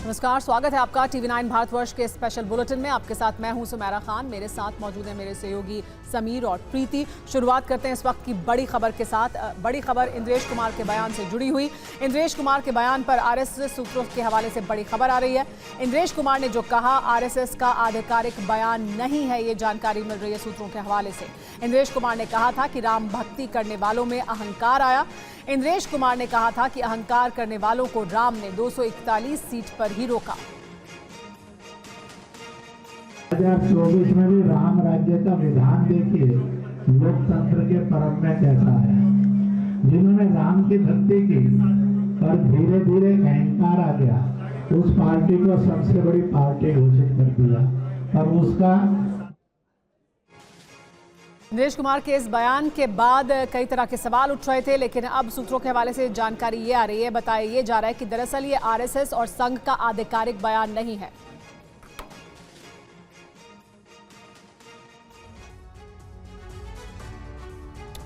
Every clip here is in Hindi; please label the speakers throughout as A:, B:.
A: नमस्कार, स्वागत है आपका TV9 भारतवर्ष के स्पेशल बुलेटिन में। आपके साथ मैं हूं सुमेरा खान। मेरे साथ मौजूद है मेरे सहयोगी समीर और प्रीति। शुरुआत करते हैं इस वक्त की बड़ी खबर के साथ। बड़ी खबर इंद्रेश कुमार के बयान से जुड़ी हुई। इंद्रेश कुमार के बयान पर आरएसएस सूत्रों के हवाले से बड़ी खबर आ रही है। इंद्रेश कुमार ने जो कहा, आरएसएस का आधिकारिक बयान नहीं है, ये जानकारी मिल रही है सूत्रों के हवाले से। इंद्रेश कुमार ने कहा था कि राम भक्ति करने वालों में अहंकार आया। इंद्रेश कुमार ने कहा था कि अहंकार करने वालों को राम ने 241 सीट पर ही रोका।
B: 2024 में भी राम राज्य का विधान देखिए, लोकतंत्र के परम में कैसा है। जिन्होंने राम की भक्ति की और धीरे धीरे अहंकार आ गया, उस पार्टी को सबसे बड़ी पार्टी घोषित कर दिया और उसका
A: इंद्रेश कुमार के इस बयान के बाद कई तरह के सवाल उठ रहे थे, लेकिन अब सूत्रों के हवाले से जानकारी ये आ रही है, बताया ये जा रहा है कि दरअसल ये आरएसएस और संघ का आधिकारिक बयान नहीं है।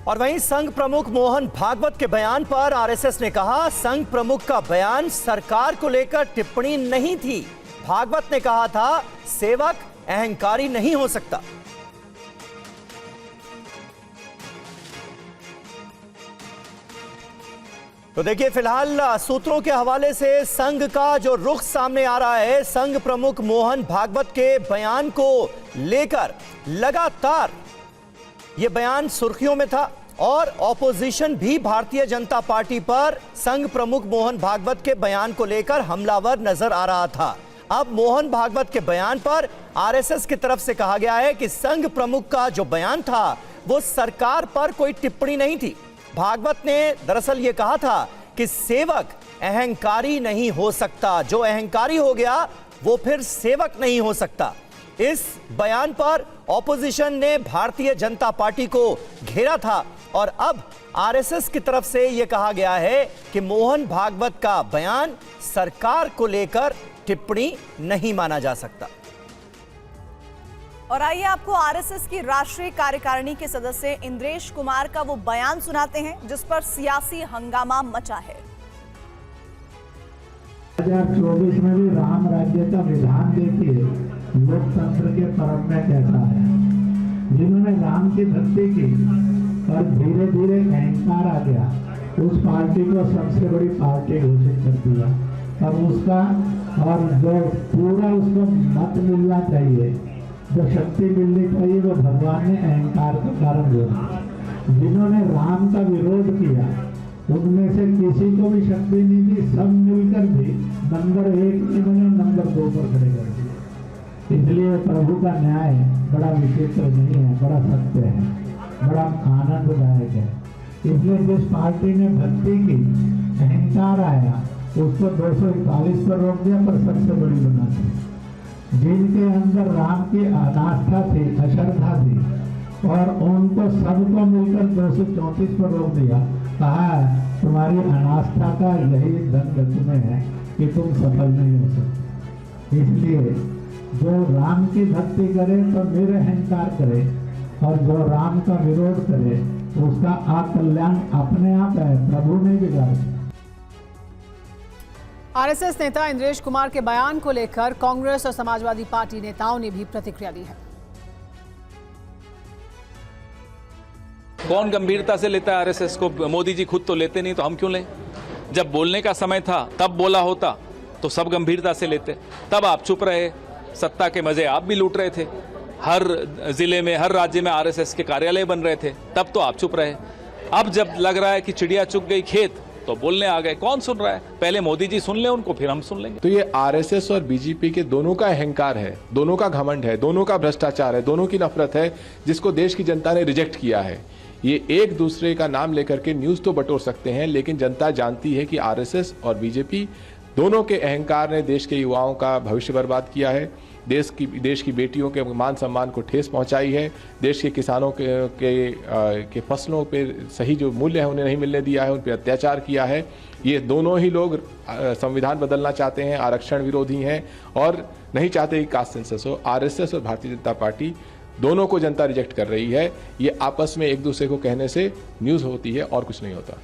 C: और वहीं संघ प्रमुख मोहन भागवत के बयान पर आरएसएस ने कहा, संघ प्रमुख का बयान सरकार को लेकर टिप्पणी नहीं थी। भागवत ने कहा था, सेवक अहंकारी नहीं हो सकता। तो देखिए, फिलहाल सूत्रों के हवाले से संघ का जो रुख सामने आ रहा है, संघ प्रमुख मोहन भागवत के बयान को लेकर लगातार यह बयान सुर्खियों में था और ऑपोजिशन भी भारतीय जनता पार्टी पर संघ प्रमुख मोहन भागवत के बयान को लेकर हमलावर नजर आ रहा था। अब मोहन भागवत के बयान पर आरएसएस की तरफ से कहा गया है कि संघ प्रमुख का जो बयान था वो सरकार पर कोई टिप्पणी नहीं थी। भागवत ने दरअसल ये कहा था कि सेवक अहंकारी नहीं हो सकता, जो अहंकारी हो गया वो फिर सेवक नहीं हो सकता। इस बयान पर ऑपोजिशन ने भारतीय जनता पार्टी को घेरा था और अब आरएसएस की तरफ से यह कहा गया है कि मोहन भागवत का बयान सरकार को लेकर टिप्पणी नहीं माना जा सकता।
D: और आइए आपको आरएसएस की राष्ट्रीय कार्यकारिणी के सदस्य इंद्रेश कुमार का वो बयान सुनाते हैं जिस पर सियासी हंगामा मचा है।
B: 2024 में भी राम राज्य का विधान देखिए, लोकतंत्र के परम में कैसा है। जिन्होंने राम की भक्ति की और धीरे धीरे अहंकार आ गया, उस पार्टी को सबसे बड़ी पार्टी घोषित कर दिया और उसका और जो पूरा उसको मत मिलना चाहिए, जो शक्ति मिलनी चाहिए, वो भगवान ने अहंकार के कारण दिया। जिन्होंने राम का विरोध किया, उनमें से किसी को भी शक्ति नहीं दी, सब मिलकर भी नंबर 1 इन्होंने नंबर 2 पर खड़े कर दिए। इसलिए प्रभु का न्याय बड़ा विचित्र नहीं है, बड़ा सत्य है, बड़ा आनंददायक है। इसलिए जिस पार्टी ने भक्ति की, अहंकार आया, उसको 241 पर रोक दिया, पर सबसे बड़ी बना दी। जिनके अंदर राम की अनास्था थी, अश्रद्धा थी, और उनको सबको मिलकर 234 पर रोक दिया। कहा, तुम्हारी अनास्था का यही दंड तुम्हें है कि तुम सफल नहीं हो सकते। इसलिए जो राम की भक्ति करे तो निरअहंकार करे, और जो राम का विरोध करे उसका अकल्याण अपने आप है, प्रभु नहीं बिगाड़े।
A: आरएसएस नेता इंद्रेश कुमार के बयान को लेकर कांग्रेस और समाजवादी पार्टी नेताओं ने भी प्रतिक्रिया दी है।
E: कौन गंभीरता से लेता है आरएसएस को? मोदी जी खुद तो लेते नहीं, तो हम क्यों लें? जब बोलने का समय था तब बोला होता तो सब गंभीरता से लेते। तब आप चुप रहे, सत्ता के मजे आप भी लूट रहे थे। हर जिले में, हर राज्य में आरएसएस के कार्यालय बन रहे थे, तब तो आप चुप रहे। अब जब लग रहा है कि चिड़िया चुग गई खेत, तो बोलने आ गए। कौन सुन रहा है? पहले मोदी जी सुन ले उनको, फिर हम सुन लेंगे।
F: तो ये आरएसएस और बीजेपी के दोनों का अहंकार है, दोनों का घमंड है, दोनों का भ्रष्टाचार है, दोनों की नफरत है, जिसको देश की जनता ने रिजेक्ट किया है। ये एक दूसरे का नाम लेकर के न्यूज तो बटोर सकते हैं, लेकिन जनता जानती है कि आरएसएस और बीजेपी दोनों के अहंकार ने देश के युवाओं का भविष्य बर्बाद किया है, देश की बेटियों के मान सम्मान को ठेस पहुंचाई है, देश के किसानों के फसलों पे सही जो मूल्य है उन्हें नहीं मिलने दिया है, उन पर अत्याचार किया है। ये दोनों ही लोग संविधान बदलना चाहते हैं, आरक्षण विरोधी हैं और नहीं चाहते कि कास्ट सेंसस हो। आरएसएस और भारतीय जनता पार्टी दोनों को जनता रिजेक्ट कर रही है। ये आपस में एक दूसरे को कहने से न्यूज़ होती है और कुछ नहीं होता।